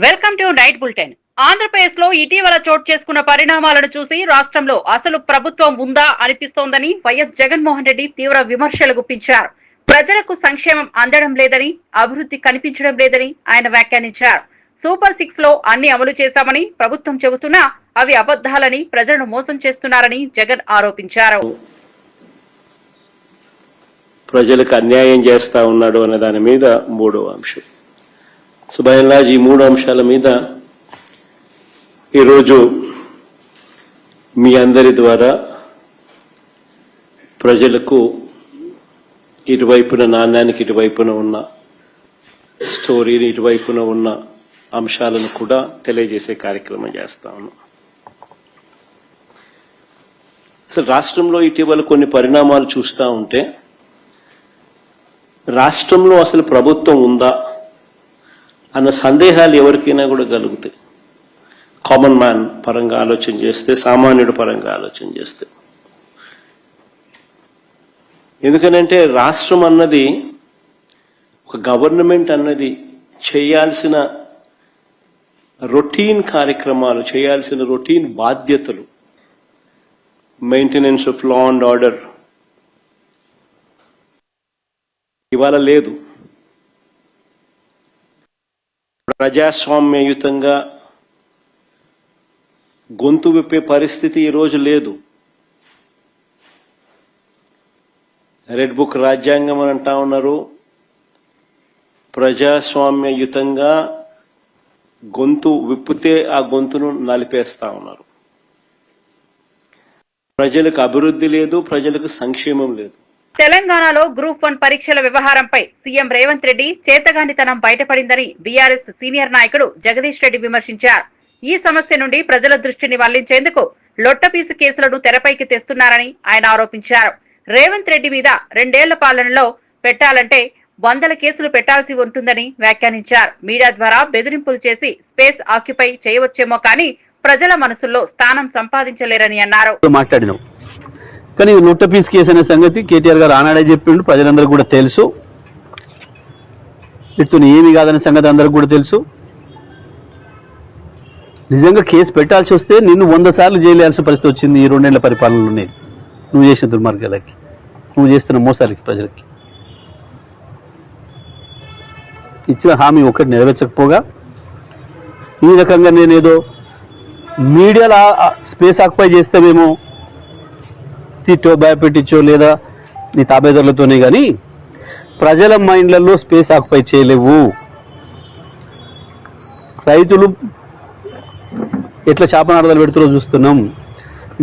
Welcome to night bulletin. Andhra Pradesh లో ఇటీవల చోటు చేసుకున్న పరిణామాలను చూసి రాష్ట్రంలో అసలు ప్రభుత్వం ఉందా అనిపిస్తోందని వైఎస్ జగన్మోహన్ రెడ్డి తీవ్ర విమర్శలు గుప్పించారు. ప్రజలకు సంక్షేమం అందడం లేదని, అభివృద్ధి కనిపించడం లేదని ఆయన వ్యాఖ్యానించారు. సూపర్ 6 లో అన్ని అమలు చేశామని ప్రభుత్వం చెబుతున్నా అవి అబద్ధాలని, ప్రజలను మోసం చేస్తున్నారని జగన్ ఆరోపించారు. ప్రజలకు అన్యాయం చేస్తా ఉన్నాడు అనే దాని మీద మూడో అంశం. సో బై అండ్ లార్జ్ ఈ మూడు అంశాల మీద ఈరోజు మీ అందరి ద్వారా ప్రజలకు ఇటువైపున నాణ్యానికి ఇటువైపున ఉన్న స్టోరీని ఇటువైపున ఉన్న అంశాలను కూడా తెలియజేసే కార్యక్రమం చేస్తా ఉన్నాం. అసలు రాష్ట్రంలో ఇటీవల కొన్ని పరిణామాలు చూస్తూ ఉంటే రాష్ట్రంలో అసలు ప్రభుత్వం ఉందా అన్న సందేహాలు ఎవరికైనా కూడా కలుగుతాయి. కామన్ మ్యాన్ పరంగా ఆలోచన చేస్తే, సామాన్యుడి పరంగా ఆలోచన చేస్తే. ఎందుకనంటే రాష్ట్రం అన్నది, ఒక గవర్నమెంట్ అన్నది చేయాల్సిన రొటీన్ కార్యక్రమాలు, చేయాల్సిన రొటీన్ బాధ్యతలు, maintenance of law and order ఇవాళ లేదు. ప్రజాస్వామ్యయుతంగా గొంతు విప్పే పరిస్థితి ఈరోజు లేదు. రెడ్ బుక్ రాజ్యాంగం అని అంటా ఉన్నారు. ప్రజాస్వామ్యయుతంగా గొంతు విప్పితే ఆ గొంతును నలిపేస్తా ఉన్నారు. ప్రజలకు అభివృద్ధి లేదు, ప్రజలకు సంక్షేమం లేదు. తెలంగాణలో గ్రూప్ 1 పరీక్షల వ్యవహారంపై సీఎం రేవంత్ రెడ్డి చేతగానితనం బయటపడిందని బీఆర్ఎస్ సీనియర్ నాయకుడు జగదీష్ రెడ్డి విమర్శించారు. ఈ సమస్య నుండి ప్రజల దృష్టిని మళ్లించేందుకు లొట్టపీసు కేసులను తెరపైకి తెస్తున్నారని ఆయన ఆరోపించారు. రేవంత్ రెడ్డి మీద 2 ఏళ్ల పాలనలో పెట్టాలంటే 100 కేసులు పెట్టాల్సి ఉంటుందని వ్యాఖ్యానించారు. మీడియా ద్వారా బెదిరింపులు చేసి స్పేస్ ఆక్యుపై చేయవచ్చేమో కానీ ప్రజల మనసుల్లో స్థానం సంపాదించలేరని అన్నారు. కానీ నోట్ల పీస్ కేసు అనే సంగతి కేటీఆర్ గారు ఆనాడే చెప్పిండు, ప్రజలందరికీ కూడా తెలుసు. వీటితో ఏమి కాదనే సంగతి అందరికి కూడా తెలుసు. నిజంగా కేసు పెట్టాల్సి వస్తే నిన్ను 100 సార్లు జైలు వేయాల్సిన పరిస్థితి వచ్చింది ఈ 2 ఏళ్ల పరిపాలనలో. ఉండేది నువ్వు చేసిన దుర్మార్గాలకి, నువ్వు చేస్తున్న మోసాలకి, ప్రజలకి ఇచ్చిన హామీ ఒకటి నెరవేర్చకపోగా ఈ రకంగా నేనేదో మీడియాలో స్పేస్ ఆక్యుపై చేస్తామేమో తిట్టో భయపెట్టించో లేదా నీ తాబేదారులతోనే కానీ ప్రజల మైండ్లలో స్పేస్ ఆక్యుపై చేయలేవు. రైతులు ఎట్లా శాపనార్థాలు పెడుతురో చూస్తున్నాం,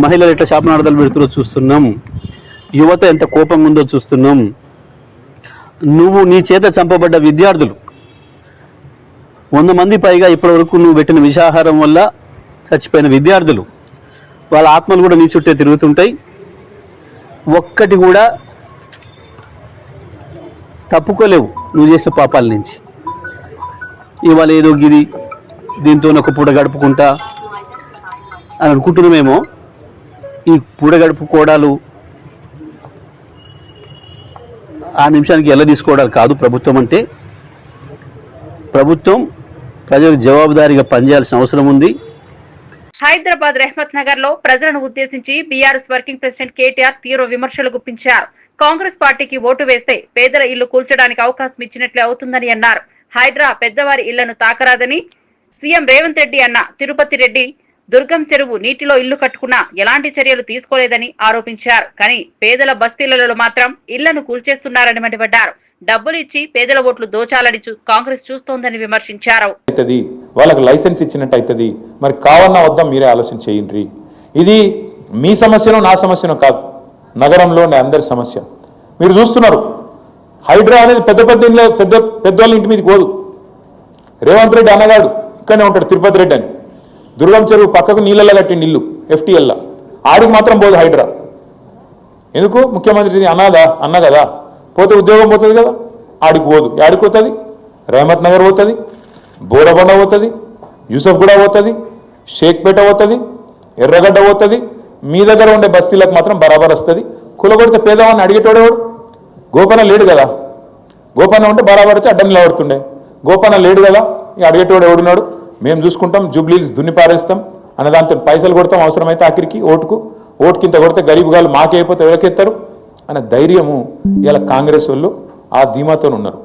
మహిళలు ఎట్లా శాపనార్థాలు పెడుతురో చూస్తున్నాం, యువత ఎంత కోపంగా ఉందో చూస్తున్నాం. నువ్వు నీ చేత చంపబడ్డ విద్యార్థులు 100 మంది పైగా ఇప్పటివరకు నువ్వు పెట్టిన విషాహారం వల్ల చచ్చిపోయిన విద్యార్థులు, వాళ్ళ ఆత్మలు కూడా నీ చుట్టే తిరుగుతుంటాయి. ఒక్కటి కూడా తప్పుకోలేవు నువ్వు చేసే పాపాల నుంచి. ఇవాళ ఏదో గిది దీంతో ఒక పూట గడుపుకుంటా అని అనుకుంటున్నామేమో. ఈ పూట గడుపుకోవడాలు ఆ నిమిషానికి ఎలా తీసుకోవడాలు కాదు. ప్రభుత్వం అంటే ప్రభుత్వం ప్రజలకు జవాబుదారీగా పనిచేయాల్సిన అవసరం ఉంది. హైదరాబాద్ రెహ్మత్ నగర్ లో ప్రజలను ఉద్దేశించి బీఆర్ఎస్ వర్కింగ్ ప్రెసిడెంట్ కేటీఆర్ తీవ్ర విమర్శలు గుప్పించారు. కాంగ్రెస్ పార్టీకి ఓటు వేస్తే పేదల ఇల్లు కూల్చడానికి అవకాశం ఇచ్చినట్లే అవుతుందని అన్నారు. హైడ్రా పెద్దవారి ఇళ్లను తాకరాదని సీఎం రేవంత్ రెడ్డి అన్న. తిరుపతి రెడ్డి దుర్గం చెరువు నీటిలో ఇల్లు కట్టుకున్నా ఎలాంటి చర్యలు తీసుకోలేదని ఆరోపించారు. కానీ పేదల బస్తీలలో మాత్రం ఇళ్లను కూల్చేస్తున్నారని మండిపడ్డారు. డబ్బులు ఇచ్చి పేదల ఓట్లు దోచాలని కాంగ్రెస్ చూస్తోందని విమర్శించారు. వాళ్ళకి లైసెన్స్ ఇచ్చినట్టు అవుతుంది. మరి కావన్నా వద్దాం, మీరే ఆలోచన చేయండి. ఇది మీ సమస్యనో నా సమస్యనో కాదు, నగరంలోని అందరి సమస్య. మీరు చూస్తున్నారు, హైడ్రా అనేది పెద్దవాళ్ళ ఇంటి మీదకి పోదు. రేవంత్ రెడ్డి అన్నగాడు ఇక్కడనే ఉంటాడు, తిరుపతి రెడ్డి అని. దుర్గం చెరువు పక్కకు నీళ్ళల్లో కట్టిండి ఇల్లు, FTL. ఆడికి మాత్రం పోదు హైడ్రా. ఎందుకు? ముఖ్యమంత్రి అన్న కదా, పోతే ఉద్యోగం పోతుంది కదా. ఆడికి పోదు. ఆడికి పోతుంది, రెహమత్ నగర్ పోతుంది, బోరబండ పోతుంది, యూసఫ్గూడ పోతుంది, షేక్పేట పోతుంది, ఎర్రగడ్డ పోతుంది. మీ దగ్గర ఉండే బస్తీలకు మాత్రం బరాబర్ వస్తుంది. కులగొడితే పేదవాడిని అడిగేటోడేవాడు? గోపన్న లేడు కదా. గోపన్న ఉంటే బరాబర్ వచ్చి అడ్డం నిలబడుతుండే. గోపన్న లేడు కదా, ఇక అడిగేటోడు ఎవడున్నాడు? మేము చూసుకుంటాం, జూబ్లీస్ దున్ని పారేస్తాం అనే దాంతో పైసలు కొడతాం, అవసరమైతే ఆఖరికి ఓటుకి ఇంత కొడితే గరీబ్ గాళ్ళు మాకైపోతే ఎవరికెత్తారు అనే ధైర్యము ఇలా కాంగ్రెస్ వాళ్ళు ఆ ధీమాతో ఉన్నారు.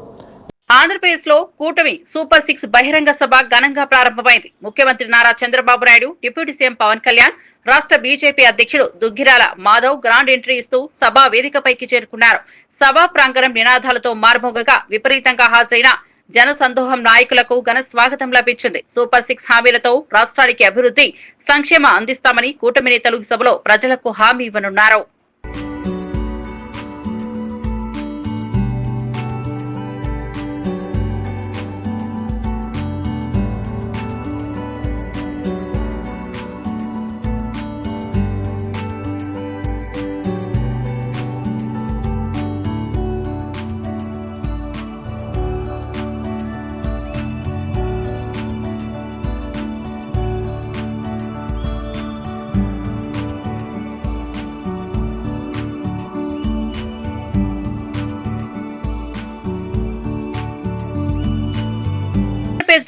ఆంధ్రప్రదేశ్ లో కూటమి సూపర్ 6 బహిరంగ సభ ఘనంగా ప్రారంభమైంది. ముఖ్యమంత్రి నారా చంద్రబాబు నాయుడు, డిప్యూటీ సీఎం పవన్ కళ్యాణ్, రాష్ట్ర బీజేపీ అధ్యక్షుడు దుగ్గిరాల మాధవ్ గ్రాండ్ ఎంట్రీ ఇస్తూ సభా వేదికపైకి చేరుకున్నారు. సభా ప్రాంగణం నినాదాలతో మార్మోగగా విపరీతంగా హాజరైన జనసందోహం నాయకులకు ఘన స్వాగతం లభించింది. సూపర్ 6 హామీలతో రాష్ట్రానికి అభివృద్ధి, సంక్షేమ అందిస్తామని కూటమి నేతలు సభలో ప్రజలకు హామీ ఇవ్వనున్నారు.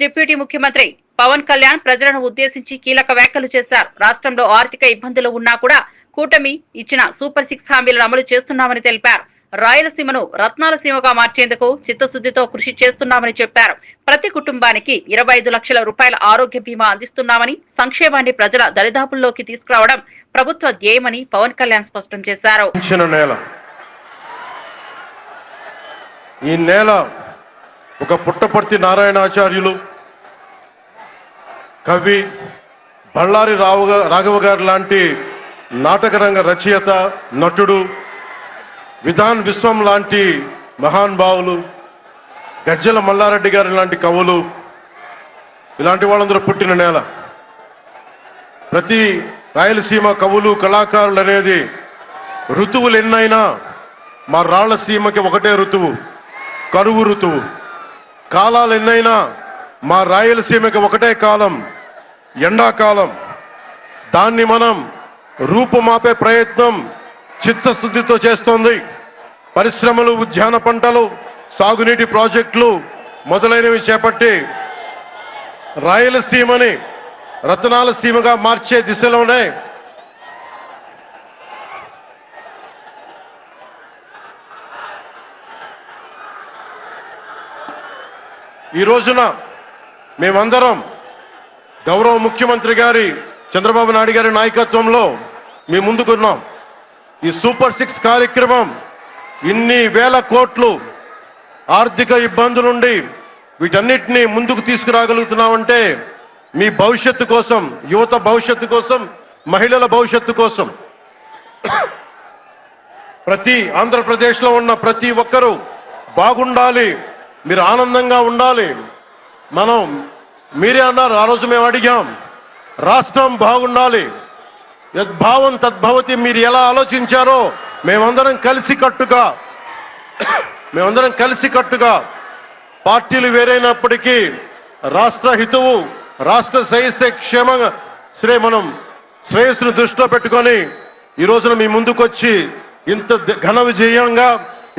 డిప్యూటీ ముఖ్యమంత్రి పవన్ కళ్యాణ్ ప్రజలను ఉద్దేశించి కీలక వ్యాఖ్యలు చేశారు. రాష్ట్రంలో ఆర్థిక ఇబ్బందులు ఉన్నా కూడా కూటమి ఇచ్చిన సూపర్ 6 హామీలను అమలు చేస్తున్నామని తెలిపారు. రాయలసీమను రత్నాల సీమగా మార్చేందుకు చిత్తశుద్ధితో కృషి చేస్తున్నామని చెప్పారు. ప్రతి కుటుంబానికి 25 లక్షల రూపాయల ఆరోగ్య బీమా అందిస్తున్నామని, సంక్షేమాన్ని ప్రజల దరిదాపుల్లోకి తీసుకురావడం ప్రభుత్వ ధ్యేయమని పవన్ కళ్యాణ్ స్పష్టం చేశారు. ఈ నేల ఒక పుట్టపర్తి నారాయణాచార్యులు, కవి బళ్ళారి రాఘవ గారు లాంటి నాటకరంగ రచయిత, నటుడు, విధాన్ విశ్వం లాంటి మహానుభావులు, గజ్జల మల్లారెడ్డి గారు లాంటి కవులు, ఇలాంటి వాళ్ళందరూ పుట్టిన నేల. ప్రతి రాయలసీమ కవులు, కళాకారులు అనేది ఋతువులు ఎన్నైనా మా రాళ్లసీమకి ఒకటే ఋతువు, కరువు ఋతువు. కాలాలు ఎన్నైనా మా రాయలసీమకి ఒకటే కాలం, ఎండాకాలం. దాన్ని మనం రూపుమాపే ప్రయత్నం చిత్తశుద్ధితో చేస్తోంది. పరిశ్రమలు, ఉద్యాన పంటలు, సాగునీటి ప్రాజెక్టులు మొదలైనవి చేపట్టి రాయలసీమని రతనాల సీమగా మార్చే దిశలోనే ఈ రోజున మేమందరం గౌరవ ముఖ్యమంత్రి గారి చంద్రబాబు నాయుడు గారి నాయకత్వంలో మీ ముందుకున్నాం. ఈ సూపర్ 6 కార్యక్రమం ఇన్ని వేల కోట్లు ఆర్థిక ఇబ్బందులుండి వీటన్నిటినీ ముందుకు తీసుకురాగలుగుతున్నామంటే మీ భవిష్యత్తు కోసం, యువత భవిష్యత్తు కోసం, మహిళల భవిష్యత్తు కోసం, ప్రతి ఆంధ్రప్రదేశ్లో ఉన్న ప్రతి ఒక్కరూ బాగుండాలి, మీరు ఆనందంగా ఉండాలి. మీరే అన్నారు, ఆ రోజు మేము అడిగాం, రాష్ట్రం బాగుండాలి, యద్భావం తద్భవతి. మీరు ఎలా ఆలోచించారో మేమందరం కలిసికట్టుగా పార్టీలు వేరైనప్పటికీ రాష్ట్ర హితువు, రాష్ట్ర శ్రేయస్సును దృష్టిలో పెట్టుకొని ఈ రోజున మీ ముందుకొచ్చి ఇంత ఘన విజయంగా,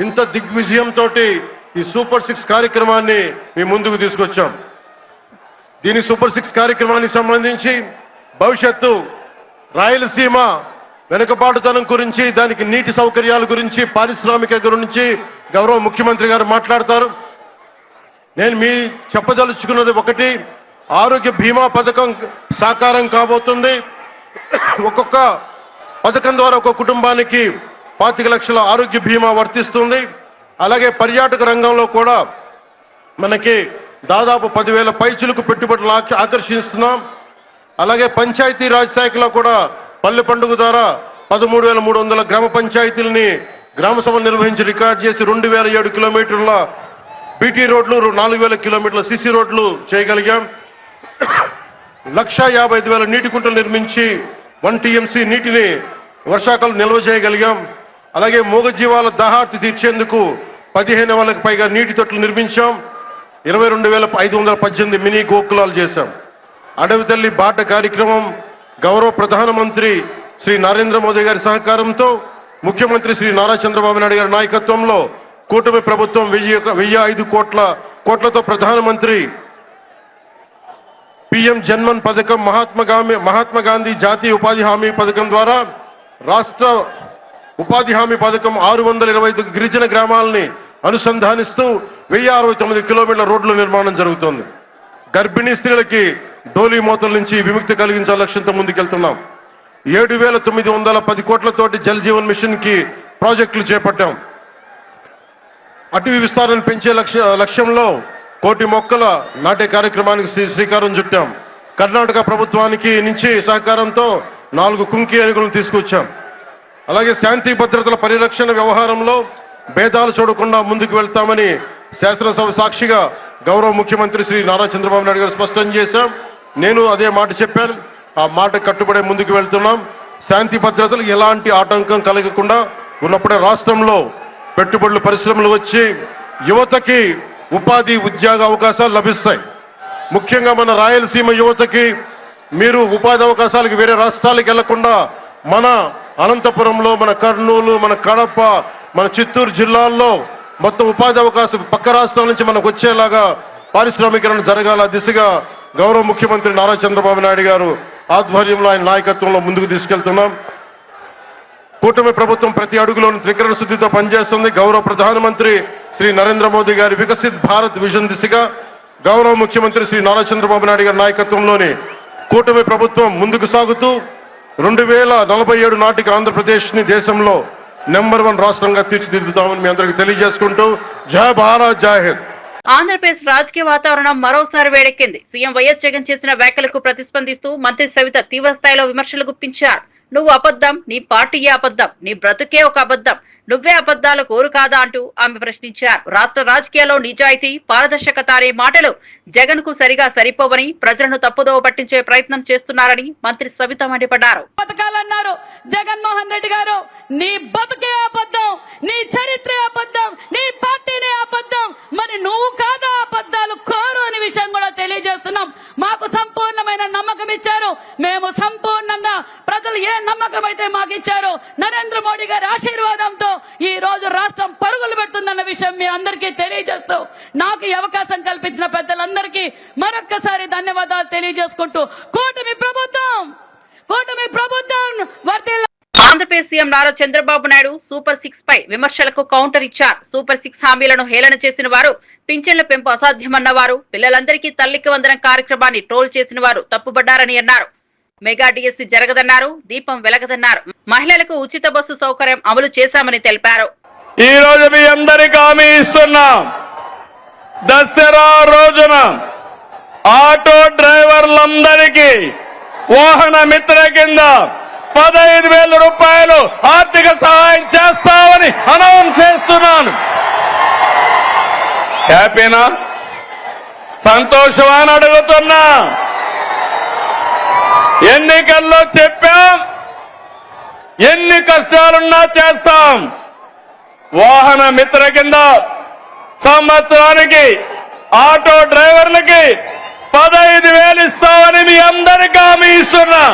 ఇంత దిగ్విజయంతో ఈ సూపర్ 6 కార్యక్రమాన్ని మీ ముందుకు తీసుకొచ్చాం. దీని సూపర్ 6 కార్యక్రమానికి సంబంధించి భవిష్యత్తు రాయలసీమ వెనుకబాటుతనం గురించి, దానికి నీటి సౌకర్యాల గురించి, పారిశ్రామిక గురించి గౌరవ ముఖ్యమంత్రి గారు మాట్లాడతారు. నేను చెప్పదలుచుకున్నది ఒకటి, ఆరోగ్య బీమా పథకం సాకారం కాబోతుంది. ఒక్కొక్క పథకం ద్వారా ఒక్కొక్క కుటుంబానికి 25 లక్షల ఆరోగ్య బీమా వర్తిస్తుంది. అలాగే పర్యాటక రంగంలో కూడా మనకి దాదాపు 10,000 పైచులకు పెట్టుబడులు ఆకర్షిస్తున్నాం. అలాగే పంచాయతీ రాజ్ శాఖలో కూడా పల్లె పండుగ ద్వారా 13,300 గ్రామ పంచాయతీలని గ్రామ సభలు నిర్వహించి రికార్డ్ చేసి 2,007 కిలోమీటర్ల బీటీ రోడ్లు, 4,000 కిలోమీటర్ల సిసి రోడ్లు చేయగలిగాం. 1,55,000 నీటి కుంటలు నిర్మించి 1 TMC నీటిని వర్షాకాలం నిల్వ చేయగలిగాం. అలాగే మూగజీవాల దాహార్తి తీర్చేందుకు 15,000కు పైగా నీటి తొట్లు నిర్మించాం. 22,518 మినీ గోకులాలు చేశాం. అడవి తల్లి బాట కార్యక్రమం గౌరవ ప్రధానమంత్రి శ్రీ నరేంద్ర మోదీ గారి సహకారంతో, ముఖ్యమంత్రి శ్రీ నారా చంద్రబాబు నాయుడు గారి నాయకత్వంలో కూటమి ప్రభుత్వం 1,005 కోట్లతో ప్రధానమంత్రి పిఎం జన్మన్ పథకం, మహాత్మా గాంధీ జాతీయ ఉపాధి హామీ పథకం ద్వారా రాష్ట్ర ఉపాధి హామీ పథకం 625 గిరిజన గ్రామాలని అనుసంధానిస్తూ 1069 కిలోమీటర్ల రోడ్ల నిర్మాణం జరుగుతోంది. గర్భిణీ స్త్రీలకి డోలీ మోతల నుంచి విముక్తి కలిగించాల లక్ష్యంతో ముందుకెళ్తున్నాం. 7,910 కోట్లతోటి జల్ జీవన్ మిషన్ కి ప్రాజెక్టులు చేపట్టాం. అటవీ విస్తారాన్ని పెంచే లక్ష్యంలో 1 కోటి మొక్కల నాటే కార్యక్రమానికి శ్రీకారం చుట్టాం. కర్ణాటక ప్రభుత్వానికి నుంచి సహకారంతో 4 కుంకి ఏనుగులను తీసుకొచ్చాం. అలాగే శాంతి భద్రతల పరిరక్షణ వ్యవహారంలో భేదాలు చూడకుండా ముందుకు వెళ్తామని శాసనసభ సాక్షిగా గౌరవ ముఖ్యమంత్రి శ్రీ నారా చంద్రబాబు నాయుడు గారు స్పష్టం చేశాం. నేను అదే మాట చెప్పాను. ఆ మాట కట్టుబడే ముందుకు వెళ్తున్నాం. శాంతి భద్రతలు ఎలాంటి ఆటంకం కలగకుండా ఉన్నప్పుడే రాష్ట్రంలో పెట్టుబడులు, పరిశ్రమలు వచ్చి యువతకి ఉపాధి, ఉద్యోగ అవకాశాలు లభిస్తాయి. ముఖ్యంగా మన రాయలసీమ యువతకి మీరు ఉపాధి అవకాశాలకు వేరే రాష్ట్రాలకు వెళ్లకుండా మన అనంతపురంలో, మన కర్నూలు, మన కడప, మన చిత్తూరు జిల్లాల్లో మొత్తం ఉపాధి అవకాశం పక్క రాష్ట్రాల నుంచి మనకు వచ్చేలాగా పారిశ్రామికరణ జరగాల దిశగా గౌరవ ముఖ్యమంత్రి నారా చంద్రబాబు నాయుడు గారు ఆధ్వర్యంలో, ఆయన నాయకత్వంలో ముందుకు తీసుకెళ్తున్నాం. కూటమి ప్రభుత్వం ప్రతి అడుగులోనూ త్రికరణ శుద్ధితో పనిచేస్తుంది. గౌరవ ప్రధానమంత్రి శ్రీ నరేంద్ర మోదీ గారి వికసిత్ భారత్ విజన్ దిశగా గౌరవ ముఖ్యమంత్రి శ్రీ నారా చంద్రబాబు నాయుడు గారి నాయకత్వంలోని కూటమి ప్రభుత్వం ముందుకు సాగుతూ 2047 నాటికి ఆంధ్రప్రదేశ్ని దేశంలో నెంబర్ 1 రాష్ట్రంగా తీర్చిదిద్దుతామని మీ అందరికీ తెలియజేసుకుంటూ జై భారత్, జై హింద్. ఆంధ్రప్రదేశ్ రాజకీయ వాతావరణం మరోసారి వేడెక్కింది. సీఎం వైఎస్ జగన్ చేసిన వ్యాఖ్యలకు ప్రతిస్పందిస్తూ మంత్రి సవిత తీవ్ర స్థాయిలో విమర్శలు గుప్పించారు. నువ్వు అబద్ధం, నీ పార్టీయే అబద్ధం, నీ బ్రతుకే ఒక అబద్ధం, నువ్వే అబద్ధాలు కోరు కాదా అంటూ ఆమె ప్రశ్నించారు. రాష్ట్ర రాజకీయాల్లో నిజాయితీ, పారదర్శకత అనే మాటలు జగన్ కు సరిగా సరిపోవని, ప్రజలను తప్పుదోవ పట్టించే ప్రయత్నం చేస్తున్నారని మంత్రి సవిత మండిపడ్డారు. పథకాలన్నారు జగన్మోహన్ రెడ్డి గారు, నీ బతుకే అబద్ధం, నీ చరిత్రే అబద్ధం, నీ పార్టీనే అబద్ధం, మరి నువ్వు కాదా అబద్ధాలు కోరు అనే విషయం కూడా తెలియజేస్తున్నాం. మాకు సంపూర్ణమైన నమ్మకం ఇచ్చారు. మేము సంపూర్ణంగా ప్రజలు ఏ నమ్మకం అయితే మాకు ఇచ్చారో నరేంద్ర మోడీ గారి ఆశీర్వాదంతో ఈ రోజు రాష్ట్రం పరుగులు పెడుతుందన్న విషయం మీ అందరికీ తెలియజేస్తూ నాకు ఈ అవకాశం కల్పించిన పెద్దలందరికీ మరొక్కసారి ధన్యవాదాలు తెలియజేసుకుంటూ కూటమి ప్రభుత్వం వర్ధిల్లాలి. ఆంధ్రప్రదేశ్ సీఎం నారా చంద్రబాబు నాయుడు సూపర్ 6 పై విమర్శలకు కౌంటర్ ఇచ్చారు. సూపర్ 6 హామీలను హేళన చేసిన వారు, పింఛన్ల పెంపు అసాధ్యమన్న వారు, పిల్లలందరికీ తల్లికి వందనం కార్యక్రమాన్ని ట్రోల్ చేసిన వారు తప్పుబడ్డారని అన్నారు. మెగా డిఎస్సి జరగదన్నారు, దీపం వెలగదన్నారు. మహిళలకు ఉచిత బస్సు సౌకర్యం అమలు చేశామని తెలిపారు. ఈ రోజు మీ అందరికీ హామీ ఇస్తున్నాం. దసరా రోజున ఆటో డ్రైవర్లందరికీ వాహన మిత్ర కింద 15,000 రూపాయలు ఆర్థిక సహాయం చేస్తామని అనౌన్స్ చేస్తున్నాను. హ్యాపీనా, సంతోషమా అని అడుగుతున్నా. ఎన్నికల్లో చెప్పాం, ఎన్ని కష్టాలున్నా చేస్తాం. వాహన మిత్ర కింద సంవత్సరానికి ఆటో డ్రైవర్లకి 15,000 ఇస్తామని మీ అందరికీ హామీ ఇస్తున్నా.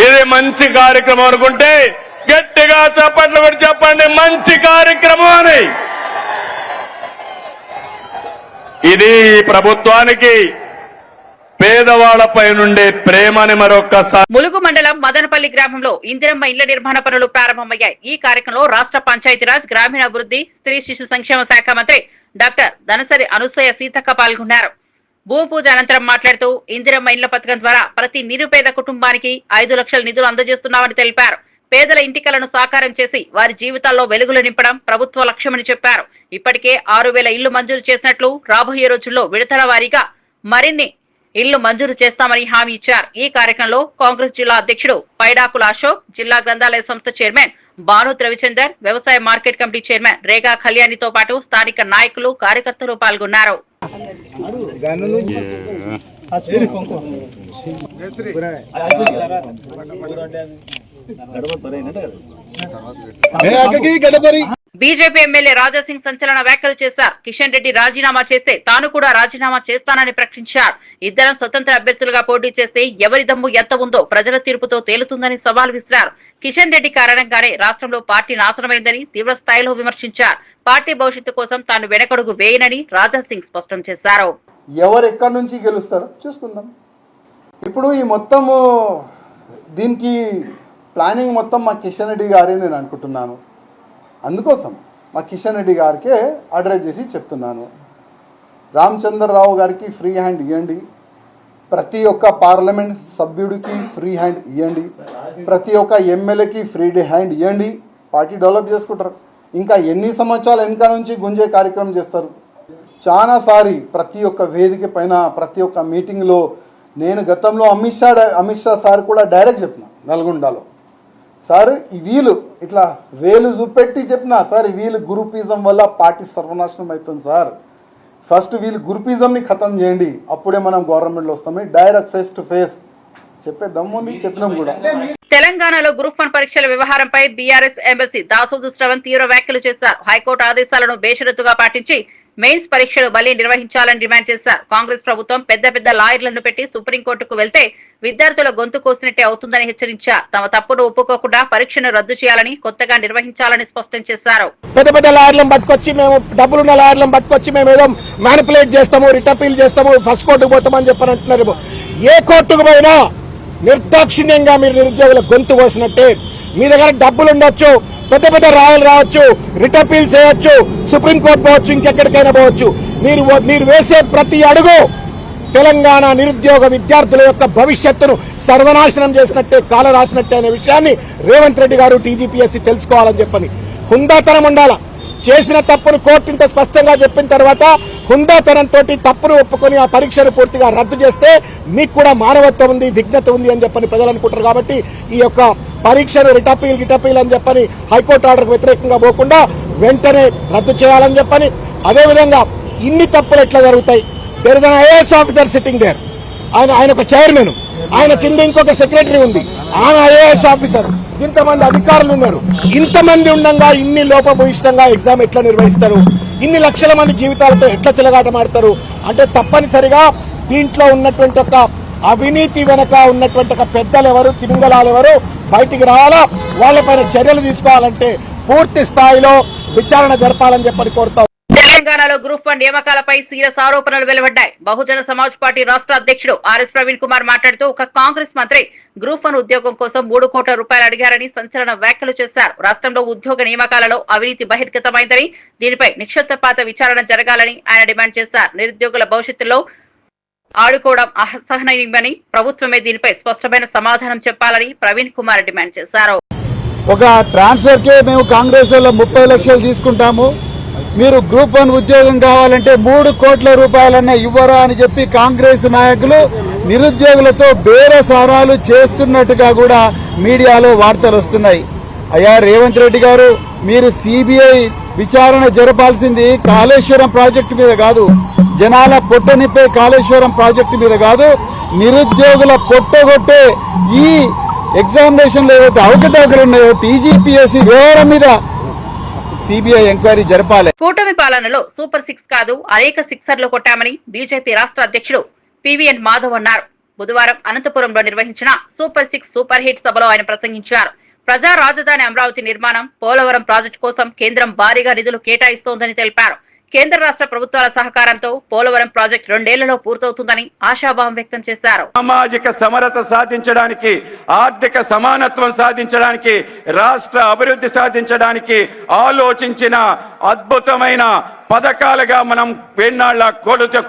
ఇది మంచి కార్యక్రమం అనుకుంటే గట్టిగా చప్పట్లు పెట్టి చెప్పండి, మంచి కార్యక్రమం అని. ఇది ప్రభుత్వానికి పేదవాళ్లపై నుండే ప్రేమని మరొక్కసారి. ములుగు మండలం మదనపల్లి గ్రామంలో ఇందిరమ్మ ఇళ్ల నిర్మాణ పనులు ప్రారంభమయ్యాయి. ఈ కార్యక్రమంలో రాష్ట్ర పంచాయతీరాజ్, గ్రామీణాభివృద్ధి, స్త్రీ శిశు సంక్షేమ శాఖ మంత్రి డాక్టర్ దనసరి అనసూయ సీతక్క పాల్గొన్నారు. భూమి పూజ అనంతరం మాట్లాడుతూ ఇందిరమ్మ ఇళ్ల పథకం ద్వారా ప్రతి నిరుపేద కుటుంబానికి 5 లక్షల నిధులు అందజేస్తున్నామని తెలిపారు. పేదల ఇంటి కలను సాకారం చేసి వారి జీవితాల్లో వెలుగులు నింపడం ప్రభుత్వ లక్ష్యమని చెప్పారు. ఇప్పటికే 6,000 ఇళ్లు మంజూరు చేసినట్లు, రాబోయే రోజుల్లో విడతల వారీగా మరిన్ని ఇళ్లు మంజూరు చేస్తామని హామీ ఇచ్చారు. ఈ కార్యక్రమంలో కాంగ్రెస్ జిల్లా అధ్యక్షుడు పైడాకుల అశోక్, జిల్లా గ్రంథాలయ సంస్థ చైర్మన్ భాను రవిచందర్, వ్యవసాయ మార్కెట్ కమిటీ చైర్మన్ రేగా కళ్యాణితో పాటు స్థానిక నాయకులు, కార్యకర్తలు పాల్గొన్నారు. బీజేపీ ఎమ్మెల్యే రాజాసింగ్ సంచలన వ్యాఖ్యలు చేశారు. కిషన్ రెడ్డి రాజీనామా చేస్తే తాను కూడా రాజీనామా చేస్తానని ప్రకటించారు. ఇద్దరం స్వతంత్ర అభ్యర్థులుగా పోటీ చేస్తే ఎవరి దమ్ము ఎంత ఉందో ప్రజల తీర్పుతో తేలుతుందని సవాల్ విసిరారు. కిషన్ రెడ్డి కారణంగానే రాష్ట్రంలో పార్టీ నాశనమైందని తీవ్ర స్థాయిలో విమర్శించారు. పార్టీ భవిష్యత్తు కోసం తాను వెనకడుగు వేయనని రాజాసింగ్ స్పష్టం చేశారు. ఎవరు ఎక్కడి నుంచి గెలుస్తారో చూసుకుందాం. ఇప్పుడు ఈ మొత్తము దీనికి ప్లానింగ్ మొత్తం మా కిషన్ రెడ్డి గారే నేను అనుకుంటున్నాను. అందుకోసం మా కిషన్ రెడ్డి గారికే అడ్రస్ చేసి చెప్తున్నాను, రామచంద్రరావు గారికి ఫ్రీ హ్యాండ్ ఇవ్వండి, ప్రతి ఒక్క పార్లమెంట్ సభ్యుడికి ఫ్రీ హ్యాండ్ ఇవ్వండి, ప్రతి ఒక్క ఎమ్మెల్యేకి ఫ్రీ హ్యాండ్ ఇవ్వండి, పార్టీ డెవలప్ చేసుకుంటారు. ఇంకా ఎన్ని సంవత్సరాలు వెనక నుంచి గుంజే కార్యక్రమం చేస్తారు. చాలాసారి ప్రతి ఒక్క వేదిక పైన ప్రతి ఒక్క మీటింగ్లో నేను గతంలో అమిత్ షా సార్ కూడా డైరెక్ట్ చెప్పిన నల్గొండలో, సార్ ఈ వీళ్ళు ఇట్లా వేలు చూపెట్టి చెప్పిన, సార్ వీళ్ళు గ్రూపిజం వల్ల పార్టీ సర్వనాశనం అవుతుంది సార్, ఫస్ట్ వీళ్ళు గ్రూపిజంని ఖతం చేయండి, అప్పుడే మనం గవర్నమెంట్లో వస్తామే, డైరెక్ట్ ఫేస్ టు ఫేస్ చెప్పే దమ్ముంది, చెప్పినాం కూడా. తెలంగాణలో గ్రూప్ 1 పరీక్షల వ్యవహారంపై బీఆర్ఎస్ ఎమ్మెల్సీ దాసోదు శ్రవణ్ తీవ్ర వ్యాఖ్యలు చేశారు. హైకోర్టు ఆదేశాలను బేషరతుగా పాటించి మెయిన్స్ పరీక్షలు మళ్లీ నిర్వహించాలని డిమాండ్ చేశారు. కాంగ్రెస్ ప్రభుత్వం పెద్ద లాయర్లను పెట్టి సుప్రీంకోర్టుకు వెళ్తే విద్యార్థుల గొంతు కోసినట్టే అవుతుందని హెచ్చరించారు. తమ తప్పును ఒప్పుకోకుండా పరీక్షను రద్దు చేయాలని, కొత్తగా నిర్వహించాలని స్పష్టం చేశారు. పెద్ద లాయర్లను పట్టుకొచ్చి మేము డబ్బులున్న లాయర్లను పట్టుకొచ్చి మేము ఏదో మ్యానిపులేట్ చేస్తాము, రిటపీల్ చేస్తాము, ఫస్ట్ కోర్టుకు పోతామని చెప్పని అంటున్నారు. ఏ కోర్టుకు పోయినా నిర్దాక్షిణ్యంగా మీరు నిరుద్యోగుల గొంతు కోసినట్టే. మీ దగ్గర డబ్బులు ఉండొచ్చు, పెద్ద రాయలు రావచ్చు, రిటపీల్ చేయొచ్చు, సుప్రీంకోర్టు పోవచ్చు, ఇంకెక్కడికైనా పోవచ్చు. మీరు వేసే ప్రతి అడుగు తెలంగాణ నిరుద్యోగ విద్యార్థుల యొక్క భవిష్యత్తును సర్వనాశనం చేసినట్టే, కాల రాసినట్టే అనే విషయాన్ని రేవంత్ రెడ్డి గారు టీజీపీఎస్సీ తెలుసుకోవాలని చెప్పని. హుందాతనం ఉండాల. చేసిన తప్పును కోర్టు ఇంత స్పష్టంగా చెప్పిన తర్వాత హుందాతనంతో తప్పును ఒప్పుకొని ఆ పరీక్షను పూర్తిగా రద్దు చేస్తే మీకు కూడా మానవత్వం ఉంది, విజ్ఞత ఉంది అని చెప్పని ప్రజలు అనుకుంటారు. కాబట్టి ఈ యొక్క పరీక్షను రిటపీల్ అని చెప్పని హైకోర్టు ఆర్డర్కు వ్యతిరేకంగా పోకుండా వెంటనే రద్దు చేయాలని చెప్పని, అదేవిధంగా ఇన్ని తప్పులు ఎట్లా జరుగుతాయి? There is an IAS officer sitting there, ఆయన ఒక చైర్మన్, ఆయన కింద ఇంకొక సెక్రటరీ ఉంది, ఆయన ఐఏఎస్ ఆఫీసర్, ఇంతమంది అధికారులు ఉన్నారు. ఇంతమంది ఉండగా ఇన్ని లోపభూయిష్టంగా ఎగ్జామ్ ఎట్లా నిర్వహిస్తారు? ఇన్ని లక్షల మంది జీవితాలతో ఎట్లా చెలగాటమాడతారు? అంటే తప్పనిసరిగా దీంట్లో ఉన్నటువంటి ఒక అవినీతి వెనక ఉన్నటువంటి ఒక పెద్దలు ఎవరు, తిమింగలాలు ఎవరు బయటికి రావాలా, వాళ్ళపైన చర్యలు తీసుకోవాలంటే పూర్తి స్థాయిలో విచారణ జరపాలని చెప్పని కోరుతాం. తెలంగాణలో గ్రూప్ 1 నియామకాలపై సీరియస్ ఆరోపణలు వెలువడ్డాయి. బహుజన సమాజ్ పార్టీ రాష్ట్ర అధ్యక్షుడు ఆర్ఎస్ ప్రవీణ్ కుమార్ మాట్లాడుతూ ఒక కాంగ్రెస్ మంత్రి గ్రూప్ 1 ఉద్యోగం కోసం 3 కోట్ల రూపాయలు అడిగారని సంచలన వ్యాఖ్యలు చేశారు. రాష్ట్రంలో ఉద్యోగ నియామకాలలో అవినీతి బహిర్గతమైందని, దీనిపై నిక్షిప్తపాత విచారణ జరగాలని ఆయన డిమాండ్ చేశారు. నిరుద్యోగుల భవిష్యత్తులో ఆడుకోవడం అసహనీయమని, ప్రభుత్వమే దీనిపై స్పష్టమైన సమాధానం చెప్పాలని ప్రవీణ్ కుమార్ డిమాండ్ చేశారు. ఒక ట్రాన్స్ఫర్ కే మేము కాంగ్రెస్ లో 30 లక్షలు తీసుకుంటాము, మీరు గ్రూప్ 1 ఉద్యోగం కావాలంటే 3 కోట్ల రూపాయలన్నా ఇవ్వరా అని చెప్పి కాంగ్రెస్ నాయకులు నిరుద్యోగులతో బేరసారాలు చేస్తున్నట్టుగా కూడా మీడియాలో వార్తలు వస్తున్నాయి. అయ్యా రేవంత్ రెడ్డి గారు, మీరు సిబిఐ విచారణ జరపాల్సింది కాళేశ్వరం ప్రాజెక్టు మీద కాదు, జనాల పొట్టనిప్పే కాళేశ్వరం ప్రాజెక్టు మీద కాదు, నిరుద్యోగుల పొట్టగొట్టే ఈ ఎగ్జామినేషన్లో ఏవైతే అవకతవకలు ఉన్నాయో టీజీపీఎస్సీ వ్యవహారం మీద సిబిఐ ఎంక్వైరీ జరపాలి. కూటమి పాలనలో సూపర్ 6 కాదు, అనేక సిక్సర్లు కొట్టామని బీజేపీ రాష్ట్ర అధ్యక్షుడు పివిఎన్ మాధవ్ అన్నారు. బుధవారం అనంతపురంలో నిర్వహించిన సూపర్ 6 సూపర్ హిట్ సభలో ఆయన ప్రసంగించారు. ప్రజా రాజధాని అమరావతి నిర్మాణం, పోలవరం ప్రాజెక్టు కోసం కేంద్రం భారీగా నిధులు కేటాయిస్తోందని తెలిపారు. కేంద్ర రాష్ట్ర ప్రభుత్వాల సహకారంతో పోలవరం ప్రాజెక్టు 2 ఏళ్లలో పూర్తవుతుందని ఆశాభావం వ్యక్తం చేశారు. సామాజిక సమరత సాధించడానికి, ఆర్థిక సమానత్వం సాధించడానికి, రాష్ట్ర అభివృద్ధి సాధించడానికి ఆలోచించిన అద్భుతమైన పథకాలుగా మనం వేన్నాళ్ల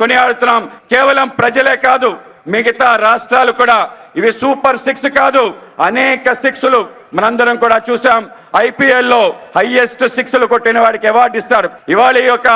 కొనియాడుతున్నాం. కేవలం ప్రజలే కాదు, మిగతా రాష్ట్రాలు కూడా ఇవి సూపర్ 6 కాదు, అనేక 6లు మనందరం కూడా చూసాం. ఐపీఎల్లో హైయెస్ట్ 6లు కొట్టిన వాడికి అవార్డు ఇస్తారు. ఇవాళ ఈ యొక్క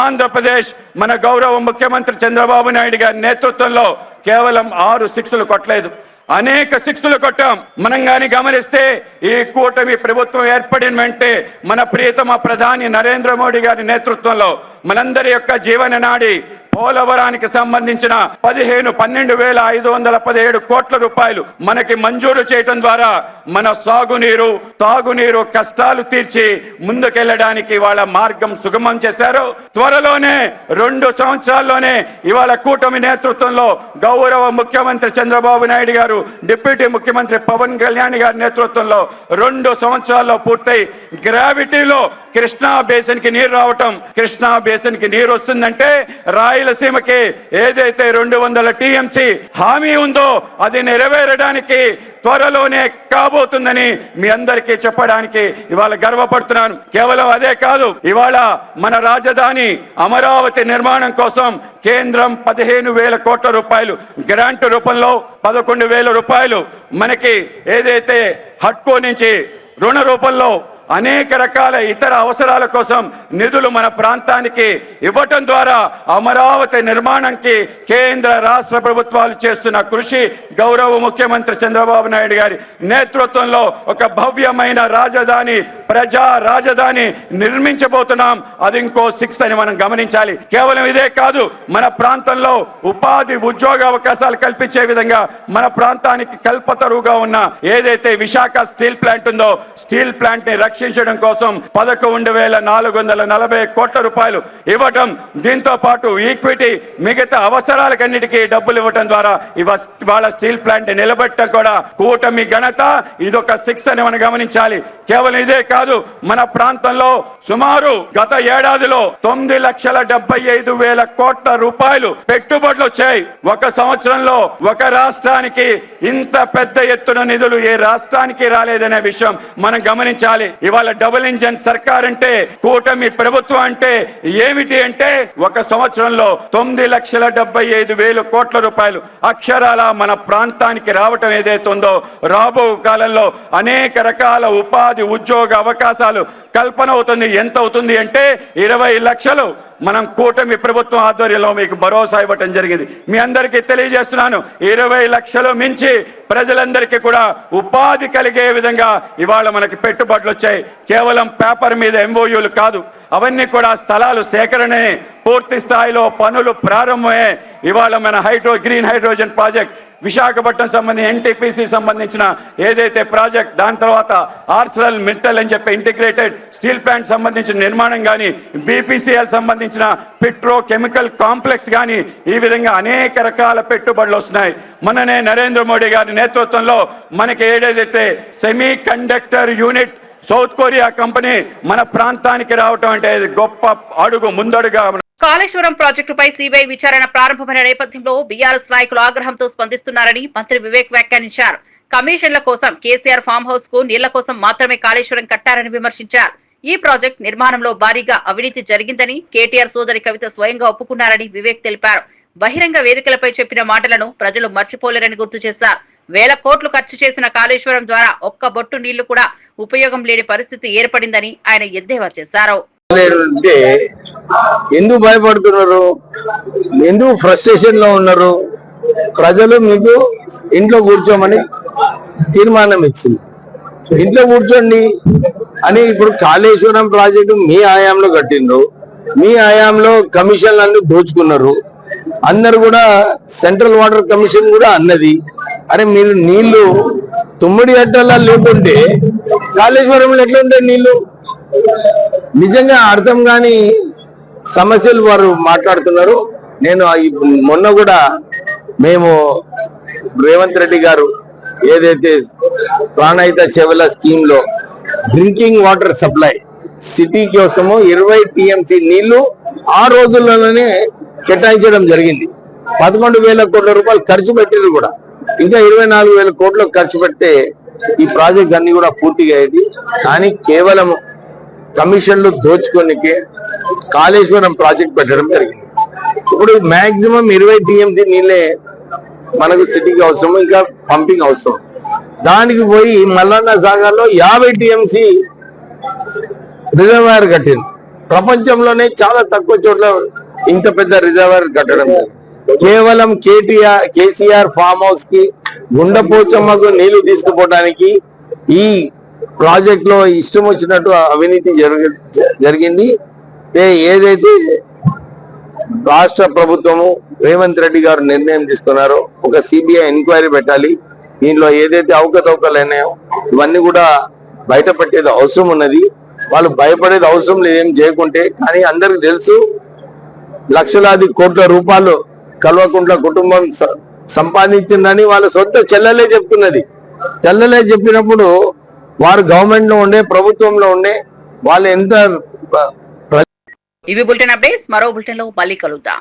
ఆంధ్రప్రదేశ్ మన గౌరవ ముఖ్యమంత్రి చంద్రబాబు నాయుడు గారి నేతృత్వంలో కేవలం 6 6లు కొట్టలేదు, అనేక 6లు కొట్టాం. మనం గాని గమనిస్తే ఈ కూటమి ప్రభుత్వం ఏర్పడిన వెంటే మన ప్రియతమ ప్రధాని నరేంద్ర మోడీ గారి నేతృత్వంలో మనందరి యొక్క జీవన నాడి పోలవరానికి సంబంధించిన 12,517 కోట్ల రూపాయలు మనకి మంజూరు చేయడం ద్వారా మన సాగునీరు తాగునీరు కష్టాలు తీర్చి ముందుకెళ్లడానికి వాళ్ళ మార్గం సుగమం చేశారు. త్వరలోనే 2 సంవత్సరాల్లోనే ఇవాళ కూటమి నేతృత్వంలో గౌరవ ముఖ్యమంత్రి చంద్రబాబు నాయుడు గారు, డిప్యూటీ ముఖ్యమంత్రి పవన్ కళ్యాణ్ గారి నేతృత్వంలో 2 సంవత్సరాల్లో పూర్తయి గ్రావిటీలో కృష్ణా బేసిన్ కి నీరు రావటం, కృష్ణా బేసిన్ కి నీరు వస్తుందంటే రాయలసీమకి ఏదైతే 200 టీఎంసీ హామీ ఉందో అది నెరవేరడానికి త్వరలోనే కాబోతుందని మీ అందరికీ చెప్పడానికి ఇవాళ గర్వపడుతున్నాను. కేవలం అదే కాదు, ఇవాళ మన రాజధాని అమరావతి నిర్మాణం కోసం కేంద్రం 15,000 కోట్ల రూపాయలు గ్రాంట్ రూపంలో 11,000 రూపాయలు మనకి ఏదైతే హడ్కో నుంచి రుణ రూపంలో అనేక రకాల ఇతర అవసరాల కోసం నిధులు మన ప్రాంతానికి ఇవ్వటం ద్వారా అమరావతి నిర్మాణానికి కేంద్ర రాష్ట్ర ప్రభుత్వాలు చేస్తున్న కృషి, గౌరవ ముఖ్యమంత్రి చంద్రబాబు నాయుడు గారి నేతృత్వంలో ఒక భవ్యమైన రాజధాని, ప్రజా రాజధాని నిర్మించబోతున్నాం. అది ఇంకో 6 అని మనం గమనించాలి. కేవలం ఇదే కాదు, మన ప్రాంతంలో ఉపాధి ఉద్యోగ అవకాశాలు కల్పించే విధంగా మన ప్రాంతానికి కల్పతరుగా ఉన్న ఏదైతే విశాఖ స్టీల్ ప్లాంట్ ఉందో, స్టీల్ ప్లాంట్ ని రక్షించడం కోసం 11,440 కోట్ల రూపాయలు ఇవ్వటం, దీంతో పాటు ఈక్విటీ మిగతా అవసరాలకన్నిటికీ డబ్బులు ఇవ్వటం ద్వారా ఇవాళ స్టీల్ ప్లాంట్ నిలబెట్టడం కూడా కూటమి ఘనత. ఇదొక 6 అని మనం గమనించాలి. కేవలం ఇదే కాదు, మన ప్రాంతంలో సుమారు గత ఏడాదిలో 9,75,000 కోట్ల రూపాయలు పెట్టుబడులు వచ్చాయి. ఒక సంవత్సరంలో ఒక రాష్ట్రానికి ఇంత పెద్ద ఎత్తున నిధులు ఏ రాష్ట్రానికి రాలేదనే విషయం మనం గమనించాలి. ఇవాళ డబుల్ ఇంజన్ సర్కార్ అంటే, కూటమి ప్రభుత్వం అంటే ఏమిటి అంటే, ఒక సంవత్సరంలో 9,75,000 కోట్ల రూపాయలు అక్షరాల మన ప్రాంతానికి రావటం ఏదైతే ఉందో, రాబో కాలంలో అనేక రకాల ఉపాధి ఉద్యోగ అవకాశాలు కల్పన అవుతుంది. ఎంత అవుతుంది అంటే 20 లక్షలు మనం కూటమి ప్రభుత్వం ఆధ్వర్యంలో మీకు భరోసా ఇవ్వటం జరిగింది. మీ అందరికీ తెలియజేస్తున్నాను, 20 లక్షలు మించి ప్రజలందరికీ కూడా ఉపాధి కలిగే విధంగా ఇవాళ మనకి పెట్టుబడులు వచ్చాయి. కేవలం పేపర్ మీద ఎంఓయూలు కాదు, అవన్నీ కూడా స్థలాలు సేకరణే, పూర్తి స్థాయిలో పనులు ప్రారంభమే. ఇవాళ మన గ్రీన్ హైడ్రోజన్ ప్రాజెక్ట్, విశాఖపట్నం సంబంధించి ఎన్టీపీసీ సంబంధించిన ఏదైతే ప్రాజెక్ట్, దాని తర్వాత ఆర్సెల్ మిట్టల్ అని చెప్పి ఇంటిగ్రేటెడ్ స్టీల్ ప్లాంట్ సంబంధించిన నిర్మాణం కానీ, బీపీసీఎల్ సంబంధించిన పెట్రో కెమికల్ కాంప్లెక్స్ కానీ, ఈ విధంగా అనేక రకాల పెట్టుబడులు వస్తున్నాయి. మననే నరేంద్ర మోడీ గారి నేతృత్వంలో మనకి ఏదైతే semi conductor unit south Korea company మన ప్రాంతానికి రావటం అంటే గొప్ప అడుగు ముందడుగా. కాళేశ్వరం ప్రాజెక్టుపై సిబిఐ విచారణ ప్రారంభమైన నేపథ్యంలో బీఆర్ఎస్ నాయకులు ఆగ్రహంతో స్పందిస్తున్నారని మంత్రి వివేక్ వ్యాఖ్యానించారు. కమిషన్ల కోసం కేసీఆర్ ఫామ్ హౌస్ కు నీళ్ల కోసం మాత్రమే కాళేశ్వరం కట్టారని విమర్శించారు. ఈ ప్రాజెక్టు నిర్మాణంలో భారీగా అవినీతి జరిగిందని కేటీఆర్ సోదరి కవిత స్వయంగా ఒప్పుకున్నారని వివేక్ తెలిపారు. బహిరంగ వేదికలపై చెప్పిన మాటలను ప్రజలు మర్చిపోలేరని గుర్తు చేశారు. 1,000 కోట్లు ఖర్చు చేసిన కాళేశ్వరం ద్వారా ఒక్క బొట్టు నీళ్లు కూడా ఉపయోగం లేని పరిస్థితి ఏర్పడిందని ఆయన ఎద్దేవా చేశారు. ఎందుకు భయపడుతున్నారు, ఎందుకు ఫ్రస్ట్రేషన్ లో ఉన్నారు? ప్రజలు మీకు ఇంట్లో కూర్చోమని తీర్మానం ఇచ్చింది, ఇంట్లో కూర్చోండి అని. ఇప్పుడు కాళేశ్వరం ప్రాజెక్టు మీ హయాంలో కట్టిండ్రు, మీ హయాంలో కమిషన్లన్నీ దోచుకున్నారు. అందరు కూడా సెంట్రల్ వాటర్ కమిషన్ కూడా అన్నది, అరే మీరు నీళ్లు తుమ్మిడి అట్టలా లేకుంటే కాళేశ్వరంలో ఎట్లా ఉంటాయి నీళ్లు? నిజంగా అర్థం కాని సమస్యలు వారు మాట్లాడుతున్నారు. నేను మొన్న కూడా మేము రేవంత్ రెడ్డి గారు ఏదైతే ప్రాణహిత చెవుల స్కీమ్ లో డ్రింకింగ్ వాటర్ సప్లై సిటీ కోసము 20 టీఎంసీ నీళ్లు ఆ రోజుల్లోనే కేటాయించడం జరిగింది. 11,000 కోట్ల రూపాయలు ఖర్చు పెట్టారు కూడా, ఇంకా 24,000 కోట్లు ఖర్చు పెడితే ఈ ప్రాజెక్ట్స్ అన్ని కూడా పూర్తిగా అయ్యేది. కానీ కేవలం కమిషన్లు దోచుకోనికే కాళేశ్వరం ప్రాజెక్ట్ పెట్టడం జరిగింది. ఇప్పుడు మాక్సిమం 20 టీఎంసీ నీళ్ళే మనకు సిటీకి అవసరం, ఇంకా పంపింగ్ అవసరం. దానికి పోయి మల్లన్న సాగర్ లో 50 టీఎంసీ రిజర్వాయర్ కట్టింది. ప్రపంచంలోనే చాలా తక్కువ చోట్ల ఇంత పెద్ద రిజర్వాయర్ కట్టడం. కేవలం కేసీఆర్ ఫామ్ హౌస్ కి గుండెపోచమ్మకు నీళ్లు తీసుకుపోవడానికి ఈ ప్రాజెక్ట్ లో ఇష్టం వచ్చినట్టు అవినీతి జరిగింది. ఏదైతే రాష్ట్ర ప్రభుత్వము రేవంత్ రెడ్డి గారు నిర్ణయం తీసుకున్నారో ఒక సిబిఐ ఎంక్వైరీ పెట్టాలి. దీనిలో ఏదైతే అవకతవకలు అయినాయో ఇవన్నీ కూడా బయటపెట్టేది అవసరం ఉన్నది. వాళ్ళు భయపడేది అవసరం లేదు ఏం చేయకుంటే. కానీ అందరికి తెలుసు లక్షలాది కోట్ల రూపాయలు కల్వకుంట్ల కుటుంబం సంపాదించిందని వాళ్ళ సొంత చెల్లెలే చెప్తున్నది. చెల్లెలే చెప్పినప్పుడు వారు గవర్నమెంట్ లో ఉండే ప్రభుత్వంలో ఉండే వాళ్ళు ఎంత ఇవి బులెటిన్ అప్డేట్స్. మరో బులెటిన్ లో మళ్ళీ కలుద్దాం.